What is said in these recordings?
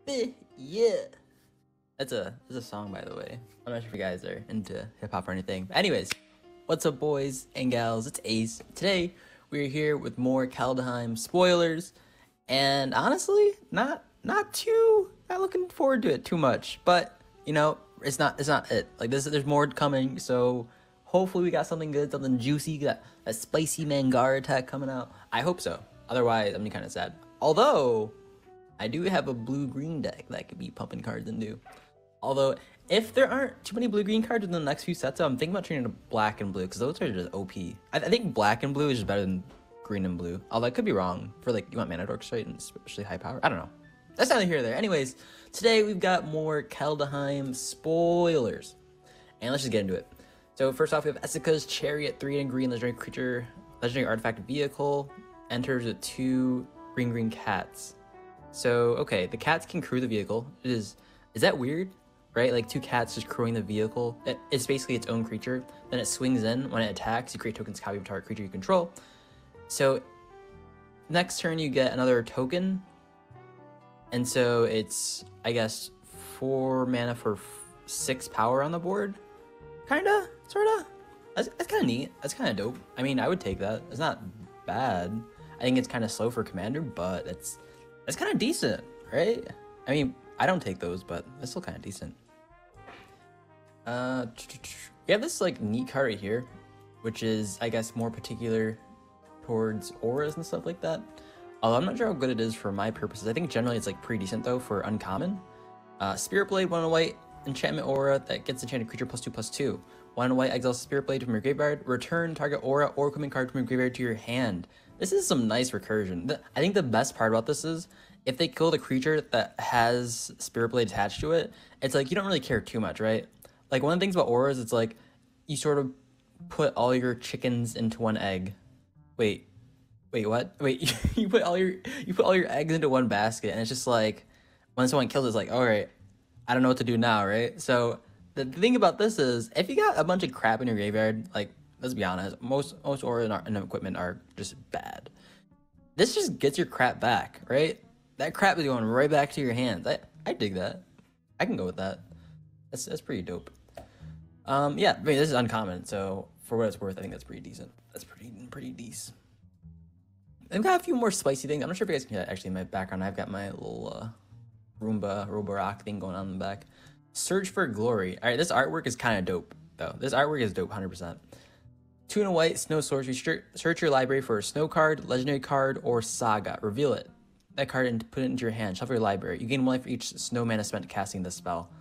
Yeah. That's a song, by the way. I'm not sure if you guys are into hip hop or anything. But anyways, what's up, boys and gals? It's Ace. Today we're here with more Kaldheim spoilers, and honestly, not looking forward to it too much. But you know, it's not it. Like this, there's more coming. So hopefully we got something good, something juicy. Got a spicy Mangara attack coming out. I hope so. Otherwise, I'm kind of sad. Although I do have a blue-green deck that I could be pumping cards into. Although, if there aren't too many blue-green cards in the next few sets, I'm thinking about turning to black and blue, because those are just OP. I think black and blue is just better than green and blue. Although I could be wrong. For like, you want mana dorks, right? And especially high power? I don't know. That's neither here nor there. Anyways, today we've got more Kaldheim spoilers. And let's just get into it. So first off, we have Esika's Chariot, 3 and green legendary creature, legendary artifact vehicle, enters with 2 green cats. So, okay, the cats can crew the vehicle. Is that weird? Right? Like 2 cats just crewing the vehicle. It's basically its own creature. Then it swings in. When it attacks, you create tokens copy of target creature you control. So, next turn you get another token. And so it's, I guess, 4 mana for 6 power on the board. Kinda? Sorta? That's kind of neat. That's kind of dope. I mean, I would take that. It's not bad. I think it's kind of slow for commander, but that's kind of decent, right? I mean, I don't take those, but it's still kind of decent. We have this like neat card right here, which is, I guess, more particular towards auras and stuff like that. Although I'm not sure how good it is for my purposes. I think generally it's like pretty decent though for uncommon. Spirit Blade, 1 white, enchantment aura that gets enchanted creature +2/+2. 1 white, exile Spirit Blade from your graveyard. Return target aura or equipment card from your graveyard to your hand. This is some nice recursion. I think the best part about this is if they kill the creature that has Spirit Blade attached to it, it's like you don't really care too much, right? Like one of the things about auras, it's like you sort of put all your chickens into one egg. Wait, what? Wait, you put all your eggs into one basket, and it's just like when someone kills it, it's like, all right, I don't know what to do now, right? So the thing about this is if you got a bunch of crap in your graveyard, like let's be honest, most auras and equipment are just bad. This just gets your crap back, right? That crap is going right back to your hands. I dig that. I can go with that. That's pretty dope. Yeah, I mean this is uncommon, so for what it's worth, I think that's pretty decent. That's pretty decent. I've got a few more spicy things. I'm not sure if you guys can actually in my background. I've got my little Roomba rock thing going on in the back. Search for Glory. All right, this artwork is kind of dope though. This artwork is dope, 100%. 2 and a white, snow sorcery. Search your library for a snow card, legendary card, or saga. Reveal it. That card and put it into your hand. Shuffle your library. You gain 1 life for each snow mana spent casting this spell.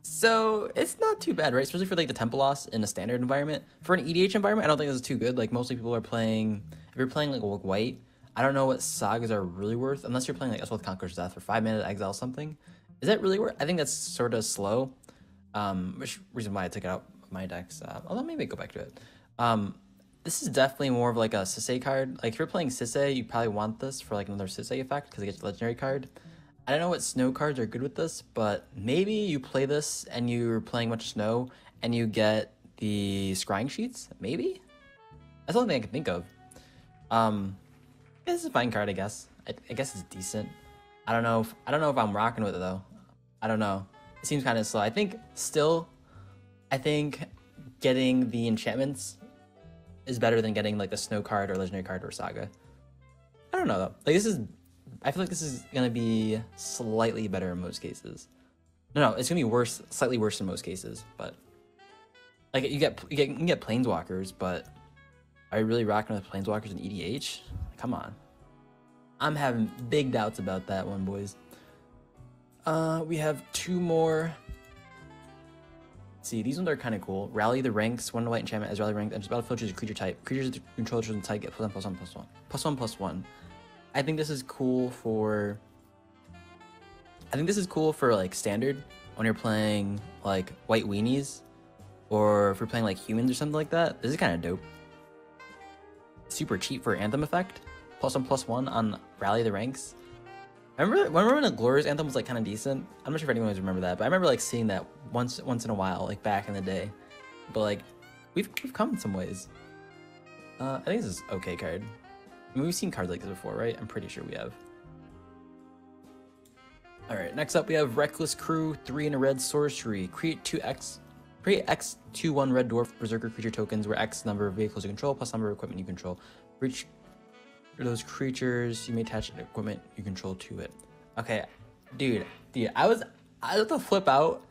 So it's not too bad, right? Especially for like the temple loss in a standard environment. For an EDH environment, I don't think this is too good. Like mostly people are playing. If you're playing like white, I don't know what sagas are really worth unless you're playing like Eswell Conqueror's Death for 5 mana to exile something. Is that really worth? I think that's sort of slow. Which reason why I took it out of my decks. Although maybe go back to it. This is definitely more of like a cedh card. Like if you're playing cedh, you probably want this for like another cedh effect because it gets a legendary card. I don't know what snow cards are good with this, but maybe you play this and you're playing a bunch of snow and you get the scrying sheets. Maybe that's the only thing I can think of. This is a fine card, I guess. I guess it's decent. I don't know if I'm rocking with it though. I don't know. It seems kind of slow. I think getting the enchantments is better than getting like a snow card or legendary card or saga. I don't know though. Like I feel like this is gonna be slightly better in most cases. No, it's gonna be worse, slightly worse in most cases. But like you can get planeswalkers, but are you really rocking with planeswalkers in EDH? Come on. I'm having big doubts about that one, boys. We have 2 more. Let's see, these ones are kind of cool. Rally the ranks, 1 white enchantment as rally rank, and just battlefield choose a creature type. Creatures that control chosen type get +1/+1/+1/+1. I think this is cool for. I think this is cool for like standard when you're playing like white weenies, or if you're playing like humans or something like that. This is kind of dope. Super cheap for Anthem effect. +1/+1 on Rally the Ranks. I remember when the Glorious Anthem was like kind of decent. I'm not sure if anyone always remember that, but I remember like seeing that once in a while, like back in the day. But like we've come in some ways. I think this is okay card. I mean, we've seen cards like this before, right? I'm pretty sure we have. All right, next up we have Reckless Crew, 3 in a red sorcery. Create X 2/1 red dwarf berserker creature tokens where X number of vehicles you control plus number of equipment you control. For each of those creatures, you may attach an equipment you control to it. Okay, dude, I was about to flip out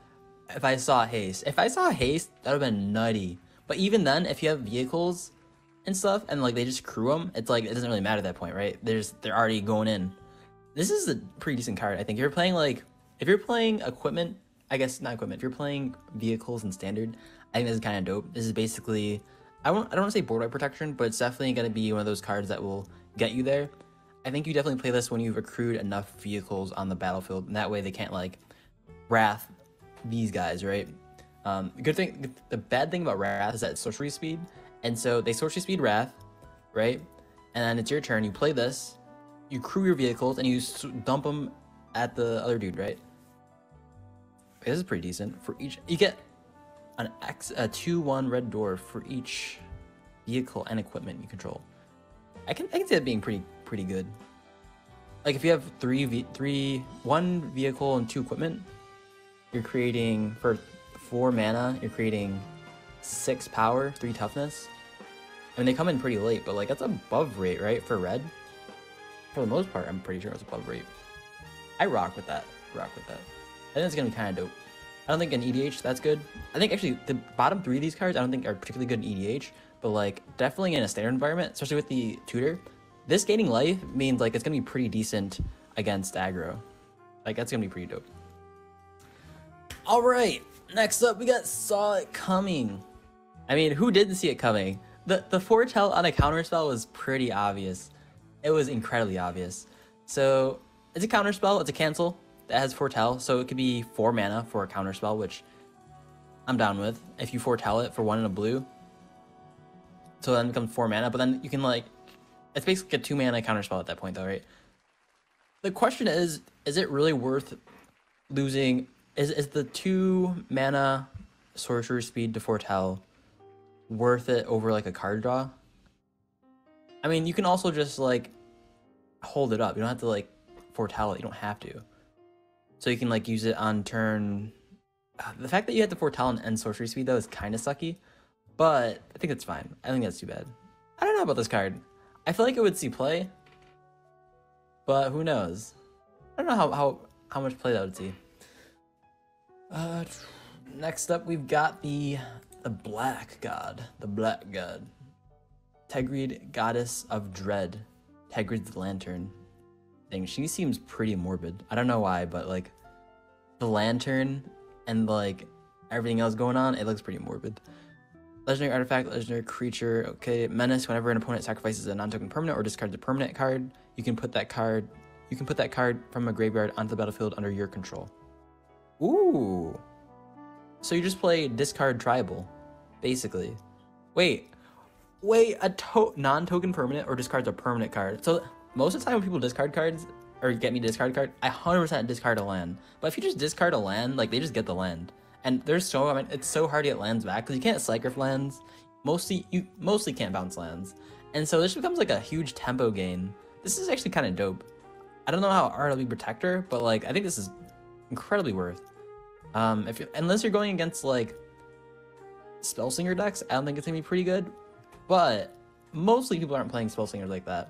if I saw haste. If I saw haste, that would have been nutty. But even then, if you have vehicles and stuff and like they just crew them, it's like it doesn't really matter at that point, right? They're already going in. This is a pretty decent card, I think. If you're playing equipment, I guess not equipment. If you're playing vehicles in standard, I think this is kind of dope. This is basically, I don't want to say board wipe protection, but it's definitely going to be one of those cards that will get you there. I think you definitely play this when you've accrued enough vehicles on the battlefield, and that way they can't like wrath these guys, right? The bad thing about wrath is that it's sorcery speed, and so they sorcery speed wrath, right? And then it's your turn. You play this. You crew your vehicles and you dump them at the other dude, right? This is pretty decent. For each, you get a 2/1 red dwarf for each vehicle and equipment you control. I can see that being pretty good. Like if you have one vehicle and 2 equipment, you're creating for 4 mana. You're creating 6 power, 3 toughness. I mean they come in pretty late, but like that's above rate, right? For red. For the most part, I'm pretty sure it's above rate. I rock with that. I think it's gonna be kind of dope. I don't think in EDH that's good. I think actually the bottom 3 of these cards I don't think are particularly good in EDH, but like definitely in a standard environment, especially with the tutor, this gaining life means like it's gonna be pretty decent against aggro. Like that's gonna be pretty dope. All right, next up we got Saw It Coming. I mean, who didn't see it coming? The foretell on a counterspell was pretty obvious. It was incredibly obvious. So it's a counterspell, it's a cancel that has foretell, so it could be 4 mana for a counterspell, which I'm down with. If you foretell it for 1 in a blue, so then it becomes 4 mana, but then you can like, it's basically a 2 mana counterspell at that point though, right? The question is it really worth losing, is the 2 mana sorcerer speed to foretell worth it over like a card draw? I mean, you can also just like hold it up. You don't have to like foretell it. You don't have to. So you can like use it on turn. The fact that you have to foretell and end sorcery speed though is kind of sucky, but I think it's fine. I think that's too bad. I don't know about this card. I feel like it would see play, but who knows? I don't know how much play that would see. Next up, we've got the Black God. The Black God. Tegrid, Goddess of Dread. Tegrid's Lantern thing. She seems pretty morbid. I don't know why, but like the lantern and like everything else going on, it looks pretty morbid. Legendary artifact, legendary creature. Okay, menace. Whenever an opponent sacrifices a non-token permanent or discards a permanent card, you can put that card from a graveyard onto the battlefield under your control. Ooh. So you just play discard tribal, basically. Wait, a non-token permanent or discards a permanent card. So most of the time when people discard cards, or get me to discard a card, I 100% discard a land. But if you just discard a land, like they just get the land. And it's so hard to get lands back because you can't cycliff lands. You mostly can't bounce lands. And so this becomes like a huge tempo gain. This is actually kind of dope. I don't know how RW Protector, but like I think this is incredibly worth. Unless you're going against like Spellslinger decks, I don't think it's gonna be pretty good. But mostly people aren't playing Spellslingers like that.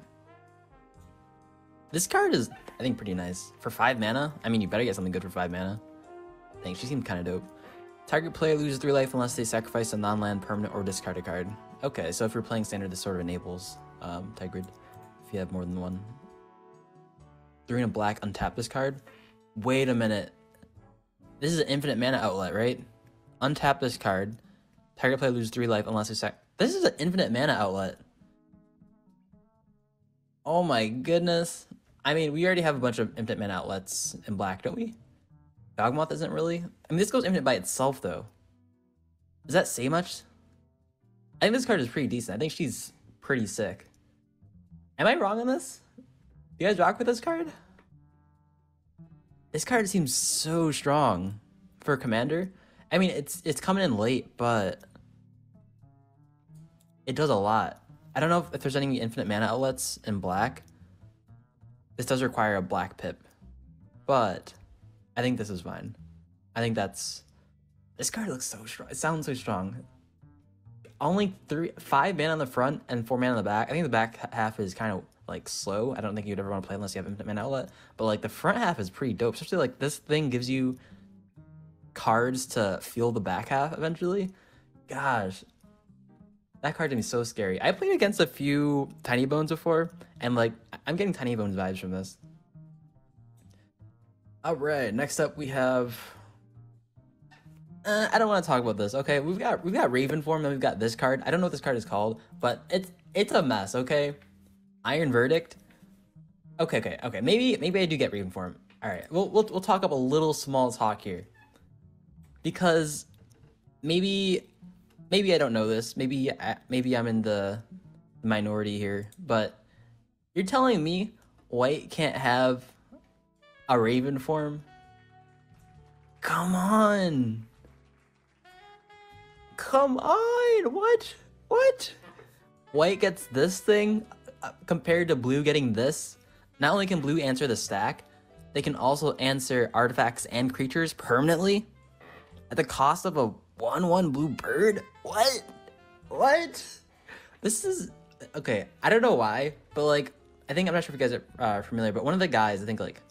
This card is, I think, pretty nice. For 5 mana, I mean, you better get something good for 5 mana. I think she seemed kind of dope. Target player loses 3 life unless they sacrifice a non-land permanent or discard a card. Okay, so if you're playing standard, this sort of enables Tegrid, if you have more than one. 3 and a black, untap this card. Wait a minute. This is an infinite mana outlet, right? Untap this card. Target player loses 3 life unless they This is an infinite mana outlet. Oh my goodness. I mean, we already have a bunch of infinite mana outlets in black, don't we? Dogma isn't really. I mean, this goes infinite by itself, though. Does that say much? I think this card is pretty decent. I think she's pretty sick. Am I wrong on this? Do you guys rock with this card? This card seems so strong for a commander. I mean, it's coming in late, but it does a lot. I don't know if there's any infinite mana outlets in black. This does require a black pip, but I think this is fine. I think that's... This card looks so strong. It sounds so strong. Only 5 mana on the front and 4 mana on the back. I think the back half is kind of like slow. I don't think you'd ever want to play unless you have infinite mana outlet. But like the front half is pretty dope. Especially like this thing gives you cards to fuel the back half eventually. Gosh, that card to me is so scary. I played against a few Tiny Bones before, and like I'm getting Tiny Bones vibes from this. All right, next up we have. I don't want to talk about this. Okay, we've got Raven form, and we've got this card. I don't know what this card is called, but it's a mess. Okay, Iron Verdict. Okay. Maybe I do get Raven form. All right, we'll talk up a little small talk here, because maybe I don't know this. Maybe I'm in the minority here, but you're telling me white can't have a Raven form? Come on. Come on! What? White gets this thing compared to blue getting this. Not only can blue answer the stack, they can also answer artifacts and creatures permanently at the cost of a 1/1 blue bird? What? This is... Okay, I don't know why, but like, I'm not sure if you guys are familiar, but one of the guys, I think like...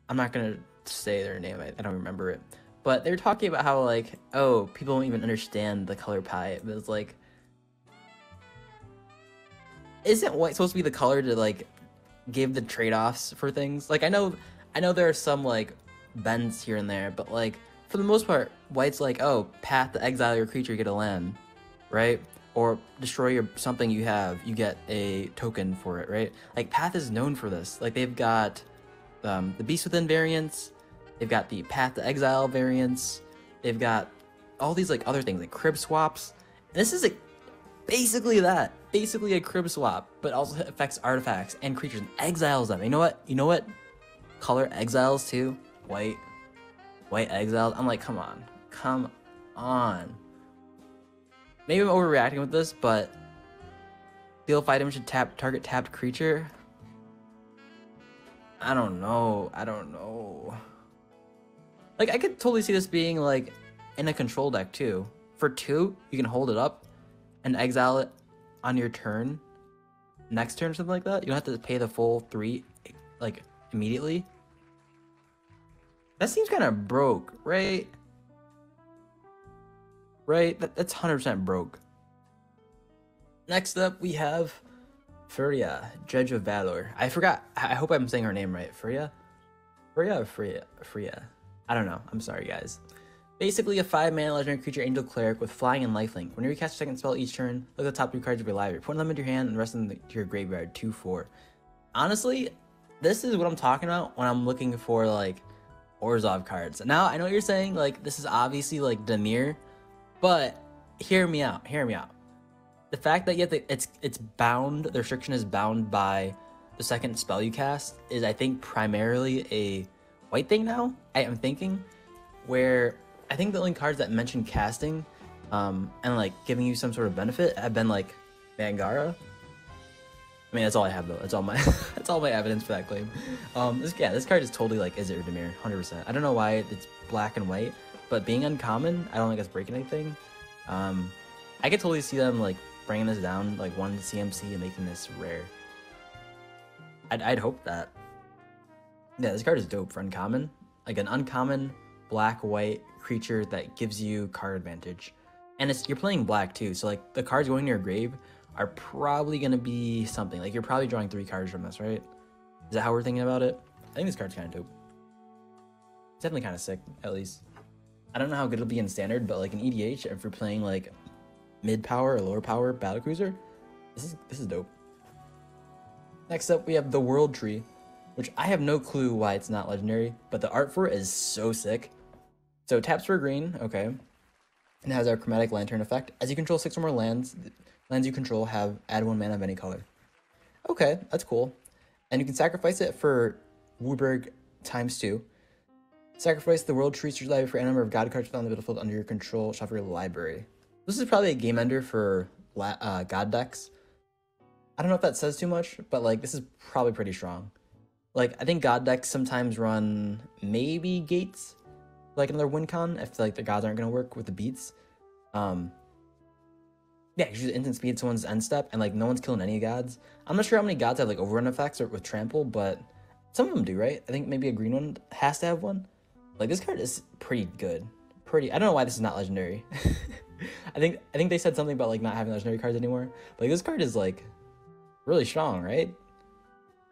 I'm not gonna say their name, I don't remember it. But they were talking about how, like, oh, people don't even understand the color palette. But it's like, isn't white supposed to be the color to, like, give the trade-offs for things? Like, I know there are some, like, bends here and there, but, like, for the most part, white's like, oh, path to exile your creature, you get a land, right? Or destroy something you have, you get a token for it, right? Like, path is known for this. Like, they've got the Beast Within variants. They've got the Path to Exile variants. They've got all these like other things like crib swaps. And this is like basically a crib swap, but also affects artifacts and creatures and exiles them. You know what? Color exiles too. White exiles. I'm like, come on. Maybe I'm overreacting with this, but deal 5 damage to target tapped creature. I don't know. Like, I could totally see this being, like, in a control deck, too. For 2, you can hold it up and exile it on your turn. Next turn or something like that. You don't have to pay the full 3, like, immediately. That seems kind of broke, right? Right? That's 100% broke. Next up, we have Firja, Judge of Valor. I forgot. I hope I'm saying her name right. Firja or Firja? I don't know. I'm sorry, guys. Basically, a 5-mana legendary creature, Angel Cleric, with flying and lifelink. Whenever you cast a second spell each turn, look at the top 3 cards of your library. Put them into your hand and the rest of them to your graveyard. 2/4. Honestly, this is what I'm talking about when I'm looking for, like, Orzhov cards. Now, I know what you're saying. Like, this is obviously, like, Dimir. But, hear me out. The fact that it's bound, the restriction is bound by the second spell you cast is, I think, primarily a white thing now, I am thinking, where I think the only cards that mention casting and like giving you some sort of benefit have been like Mangara. I mean, that's all I have though. That's all my that's all my evidence for that claim. This card is totally like Izzet or Dimir, 100%. I don't know why it's black and white, but being uncommon, I don't think it's breaking anything. I could totally see them like bringing this down like 1 CMC and making this rare. I'd hope that. Yeah, this card is dope for uncommon. Like an uncommon black-white creature that gives you card advantage. And you're playing black too, so like the cards going to your grave are probably going to be something. Like you're probably drawing 3 cards from this, right? Is that how we're thinking about it? I think this card's kind of dope. It's definitely kind of sick, at least. I don't know how good it'll be in standard, but like in EDH, if you're playing like mid-power or lower-power battlecruiser, this is dope. Next up, we have the World Tree, which I have no clue why it's not legendary, but the art for it is so sick. So taps for green, okay. And it has our chromatic lantern effect. As you control 6 or more lands you control have add 1 mana of any color. Okay, that's cool. And you can sacrifice it for Wooburg ×2. Sacrifice the World Tree to your library for any number of god cards found on the battlefield under your control. Shuffle your library. This is probably a game ender for god decks. I don't know if that says too much, but like this is probably pretty strong. Like, I think god decks sometimes run maybe gates, like another win con, if like the gods aren't gonna work with the beats. Yeah, you use instant speed someone's end step, and like no one's killing any gods. I'm not sure how many gods have like overrun effects or with trample, but some of them do, right? I think maybe a green one has to have one. Like this card is pretty good. Pretty. I don't know why this is not legendary. I think they said something about like not having legendary cards anymore. But like this card is like really strong, right?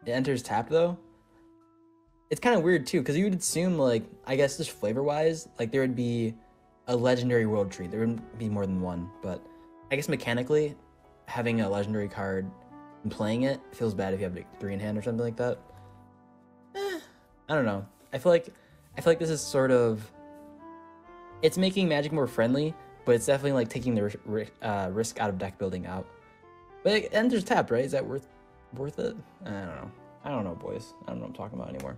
It enters tapped though. It's kind of weird too, because you would assume like I guess just flavor wise, like there would be a legendary world tree. There wouldn't be more than one, but I guess mechanically, having a legendary card and playing it feels bad if you have like 3 in hand or something like that. I don't know. I feel like this is sort of, it's making Magic more friendly, but it's definitely like taking the risk out of deck building out. But it enters tapped, right? Is that worth it? I don't know, boys. I don't know what I'm talking about anymore.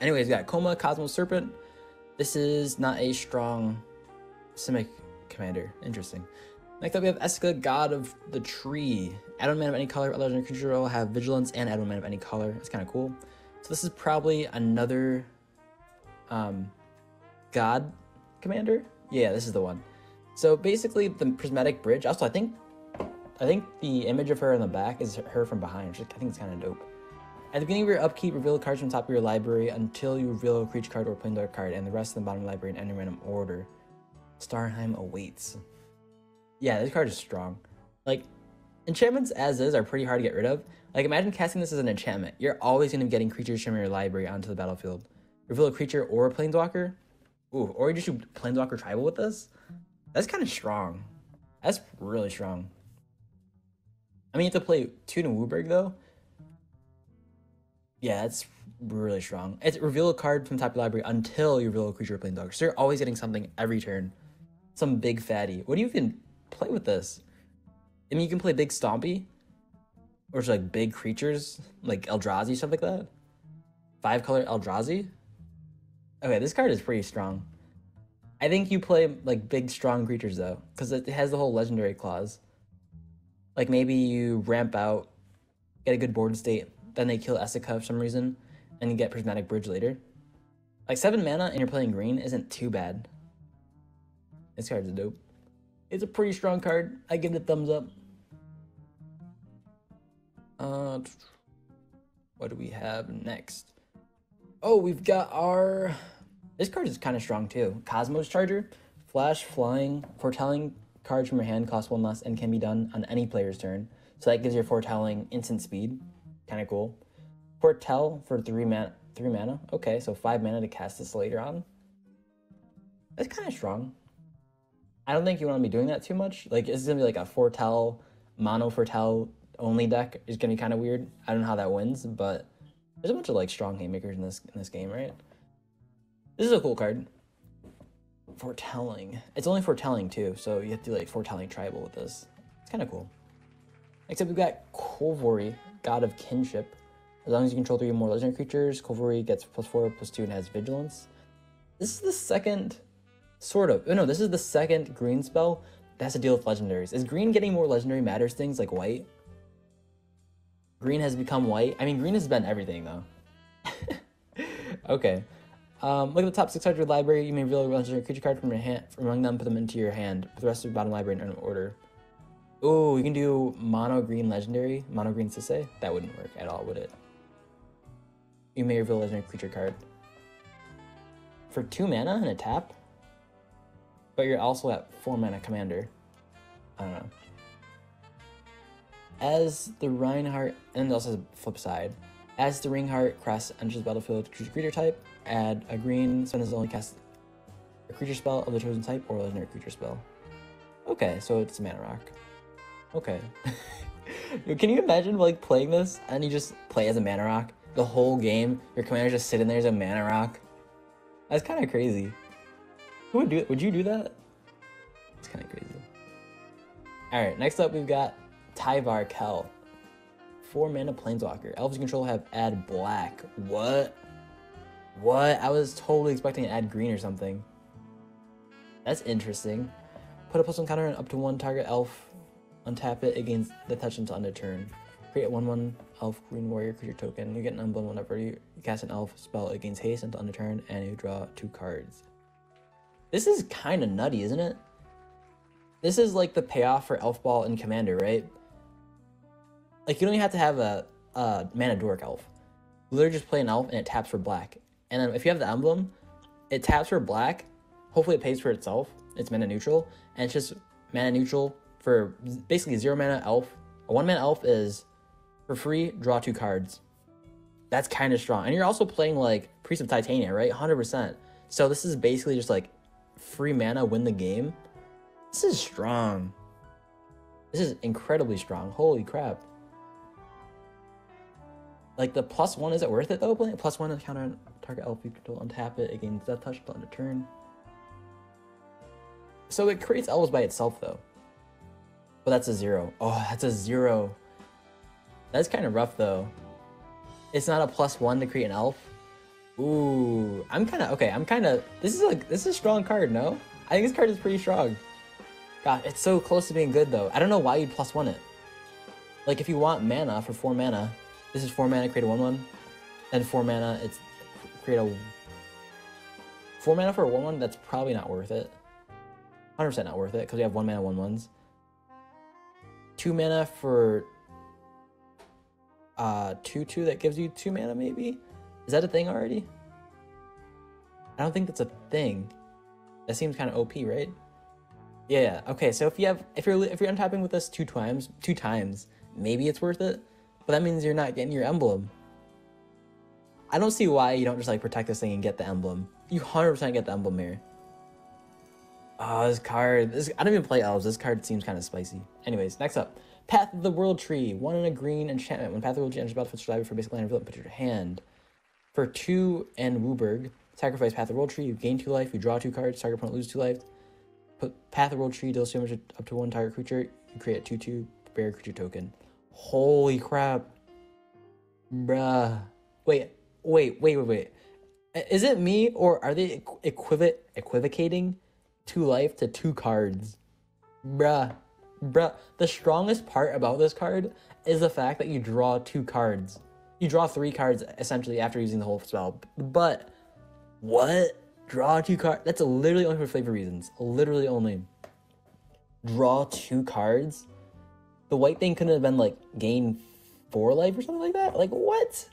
Anyways, we got Koma, Cosmos Serpent. This is not a strong Simic commander. Interesting. Next up, we have Esika, God of the Tree. Add one mana of any color, a legendary creature will have vigilance, and add one mana of any color. It's kind of cool. So this is probably another God commander. Yeah, this is the one. So basically, the prismatic bridge. Also, I think the image of her in the back is her from behind. Which I think it's kind of dope. At the beginning of your upkeep, reveal cards from the top of your library until you reveal a creature card or planeswalker card, and the rest in the bottom of the library in any random order. Starheim awaits. Yeah, this card is strong. Like, enchantments as is are pretty hard to get rid of. Like, imagine casting this as an enchantment. You're always going to be getting creatures from your library onto the battlefield. Reveal a creature or a planeswalker. Ooh, or you just do planeswalker tribal with this. That's kind of strong. That's really strong. I mean, you have to play 2 to Wooburg, though. Yeah, that's really strong. It's reveal a card from the top of your library until you reveal a creature or planeswalker. So you're always getting something every turn. Some big fatty. What do you even play with this? I mean, you can play big stompy, or just like big creatures like Eldrazi, stuff like that. 5-color Eldrazi. Okay, this card is pretty strong. I think you play like big strong creatures though, because it has the whole legendary clause. Like maybe you ramp out, get a good board state, then they kill Esika for some reason, and you get prismatic bridge later. Like 7 mana and you're playing green isn't too bad. This card is dope. It's a pretty strong card. I give it a thumbs up. What do we have next? Oh, we've got our... This card is kind of strong too. Cosmos Charger. Flash, flying, foretelling cards from your hand cost 1 less and can be done on any player's turn. So that gives your foretelling instant speed. Kind of cool. Foretell for 3 mana. Okay, so 5 mana to cast this later on. That's kind of strong. I don't think you want to be doing that too much. Like, it's going to be like a foretell, mono foretell only deck is going to be kind of weird. I don't know how that wins, but there's a bunch of like strong haymakers in this game, right? This is a cool card. Foretelling. It's only foretelling too, so you have to do like foretelling tribal with this. It's kind of cool. Except we've got kolvori, God of Kinship. As long as you control 3 or more legendary creatures, kolvori gets +4/+2 and has vigilance. This is the second, sort of. Oh no, this is the second green spell that has to deal with legendaries. Is green getting more legendary matters things like white? Green has become white. I mean, green has been everything though. Okay. Look at the top 600 library. You may reveal a legendary creature card from your hand, from among them, put them into your hand. Put the rest of your bottom library in order. Oh, you can do mono green legendary, mono green cedh. That wouldn't work at all, would it? You may reveal a legendary creature card for 2 mana and a tap, but you're also at 4 mana commander. I don't know. As the ringhart, and it also has a flip side. As the ringhart crest enters the battlefield, choose a creature type. Add a green, so it only cast a creature spell of the chosen type or a legendary creature spell. Okay, so it's a mana rock. Okay. Can you imagine like playing this and you just play as a mana rock the whole game? Your commander's just sitting there as a mana rock. That's kind of crazy. Who would do it? Would you do that? It's kind of crazy. All right, next up we've got Tyvar Kell. 4 mana planeswalker. Elves you control have add black. What? What? I was totally expecting to add green or something. That's interesting. Put a +1 counter on up to 1 target elf. Untap it against the touch until end of turn. Create a 1/1 elf green warrior creature token. You get an emblem whenever you cast an elf spell. It gains haste until end of turn, and you draw 2 cards. This is kind of nutty, isn't it? This is like the payoff for elfball and commander, right? Like, you don't even have to have a mana dork elf. You literally just play an elf and it taps for black. And then if you have the emblem, it taps for black. Hopefully it pays for itself. It's mana neutral. And it's just mana neutral for basically 0 mana elf. A 1 mana elf is for free, draw 2 cards. That's kind of strong. And you're also playing like Priest of Titania, right? 100%. So this is basically just like free mana, win the game. This is strong. This is incredibly strong. Holy crap. Like, the +1, is it worth it though? Playing +1 is counter target elf you control, untap it, it gains death touch until end of turn. So it creates elves by itself though. But that's a 0. Oh, that's a 0. That's kind of rough though. It's not a +1 to create an elf. Ooh, this is a strong card, no? I think this card is pretty strong. God, it's so close to being good though. I don't know why you'd +1 it. Like, if you want mana for 4 mana, this is 4 mana, create a 1/1. Then 4 mana, it's create a 4 mana for a 1/1. That's probably not worth it. 100% not worth it because we have 1 mana 1/1s. 2 mana for 2/2 that gives you 2 mana maybe? Is that a thing already? I don't think that's a thing. That seems kind of OP, right? Yeah. Okay. So if you're untapping with us two times, maybe it's worth it. But that means you're not getting your emblem. I don't see why you don't just like protect this thing and get the emblem. You 100% get the emblem here. Oh, this card. I don't even play elves. This card seems kind of spicy. Anyways, next up, Path of the World Tree. 1 and a green enchantment. When Path of the World Tree enters the battlefield, library for basic land reveal it, put it in your hand. For 2 and Wooburg, sacrifice Path of the World Tree. You gain 2 life. You draw 2 cards. Target opponent loses 2 life. Put Path of the World Tree deals damage up to 1 target creature. You create a 2/2 bear creature token. Holy crap. Bruh. Wait. Is it me, or are they equivocating 2 life to 2 cards? Bruh. The strongest part about this card is the fact that you draw 2 cards. You draw 3 cards, essentially, after using the whole spell. But, what? Draw 2 cards? That's literally only for flavor reasons. Literally only. Draw 2 cards? The white thing couldn't have been, like, gain 4 life or something like that? Like, what?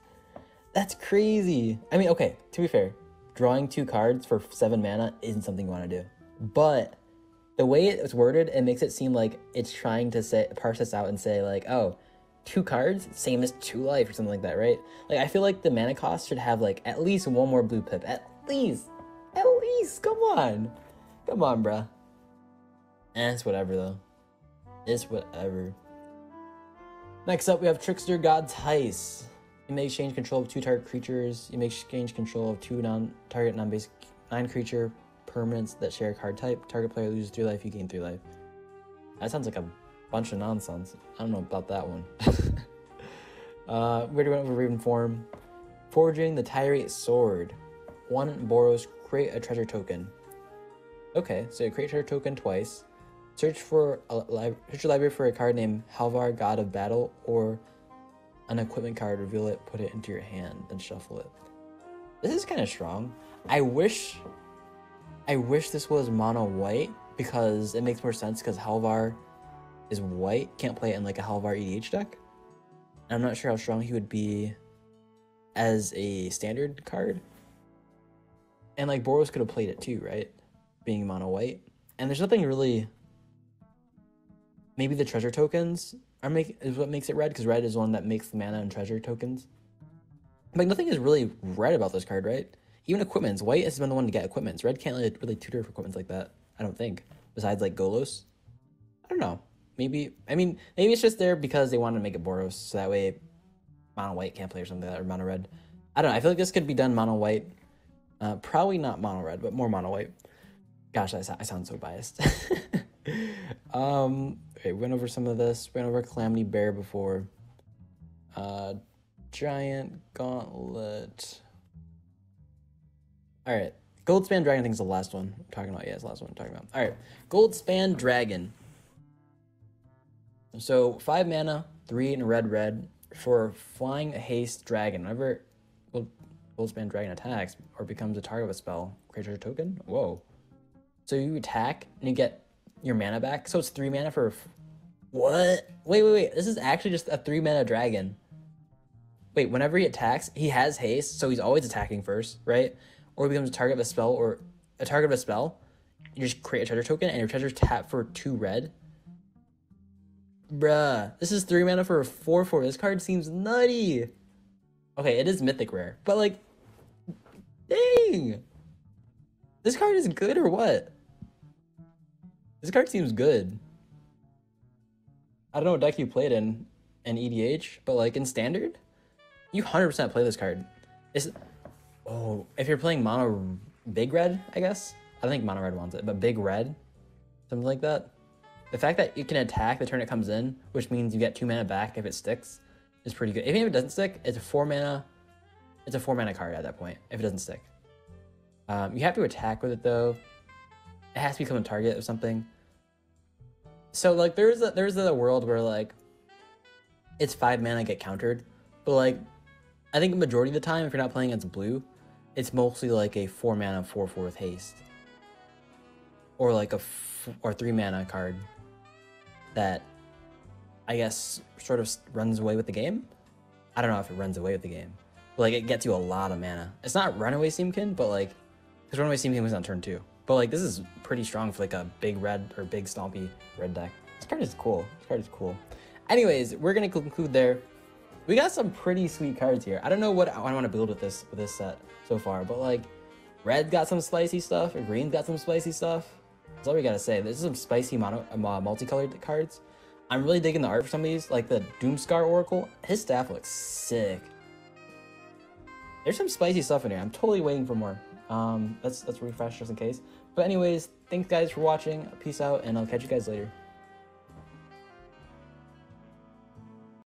That's crazy. I mean, okay, to be fair, drawing 2 cards for 7 mana isn't something you want to do. But the way it's worded, it makes it seem like it's trying to parse this out and say, like, oh, 2 cards, same as 2 life or something like that, right? Like, I feel like the mana cost should have, like, at least 1 more blue pip. At least. Come on, bruh. It's whatever, though. It's whatever. Next up, we have Trickster God's Heist. You may exchange control of 2 target creatures. You may exchange control of 2 target non-basic 9 creature permanents that share a card type. Target player loses 3 life, you gain 3 life. That sounds like a bunch of nonsense. I don't know about that one. We already went over Raven form. Forging the Tyrate Sword. 1 Boros, create a treasure token. Okay, so you create a treasure token twice. Search your library for a card named Halvar, God of Battle, or an equipment card, reveal it, put it into your hand, then shuffle it. This is kind of strong. I wish this was mono white because it makes more sense because Halvar is white. Can't play it in like a Halvar EDH deck. And I'm not sure how strong he would be as a standard card. And like Boros could have played it too, right? Being mono white. And there's nothing really. Maybe the treasure tokens is what makes it red, because red is one that makes the mana and treasure tokens. Like, nothing is really red about this card, right? Even equipments. White has been the one to get equipments. Red can't really tutor for equipments like that, I don't think. Besides, like, Golos. I don't know. Maybe it's just there because they wanted to make it Boros, so that way mono white can't play or something like that, or mono red. I don't know. I feel like this could be done mono white. Probably not mono red, but more mono white. Gosh, I sound so biased. Okay, went over some of this. Went over Calamity Bear before. Giant Gauntlet. Alright. Goldspan Dragon, I think is the last one I'm talking about. Yeah, it's the last one I'm talking about. Alright. Goldspan Dragon. So 5 mana, 3 in red for flying haste dragon. Whenever goldspan dragon attacks or becomes a target of a spell, create a token. Whoa. So you attack and you get your mana back. So it's 3 mana for what? Wait. This is actually just a 3 mana dragon. Wait, whenever he attacks, he has haste, so he's always attacking first, right? Or he becomes a target of a spell or a target of a spell. You just create a treasure token and your treasure's tap for 2 red. Bruh, this is 3 mana for a 4/4. This card seems nutty. Okay, it is mythic rare, but like, dang. This card is good or what? This card seems good. I don't know what deck you played in EDH, but like in standard, you 100% play this card. Oh, if you're playing mono big red, I guess. I think mono red wants it, but big red, something like that. The fact that you can attack the turn it comes in, which means you get 2 mana back if it sticks, is pretty good. Even if it doesn't stick, it's a 4 mana. It's a 4 mana card at that point if it doesn't stick. You have to attack with it though. It has to become a target or something. So like there's a world where like it's 5 mana get countered, but like I think the majority of the time if you're not playing against blue, it's mostly like a 4 mana 4/4 with haste, or like or 3 mana card that I guess sort of runs away with the game. I don't know if it runs away with the game, but like it gets you a lot of mana. It's not Runaway Steamkin, but like because Runaway Steamkin was on turn 2. But like this is pretty strong for like a big red or big stompy red deck. This card is cool. This card is cool. Anyways, we're gonna conclude there. We got some pretty sweet cards here. I don't know what I want to build with this set so far, but like red got some spicy stuff, and green got some spicy stuff. That's all we gotta say. This is some spicy multicolored cards. I'm really digging the art for some of these, like the Doomscar Oracle. His staff looks sick. There's some spicy stuff in here. I'm totally waiting for more. Let's refresh just in case. But anyways, thanks guys for watching. Peace out, and I'll catch you guys later.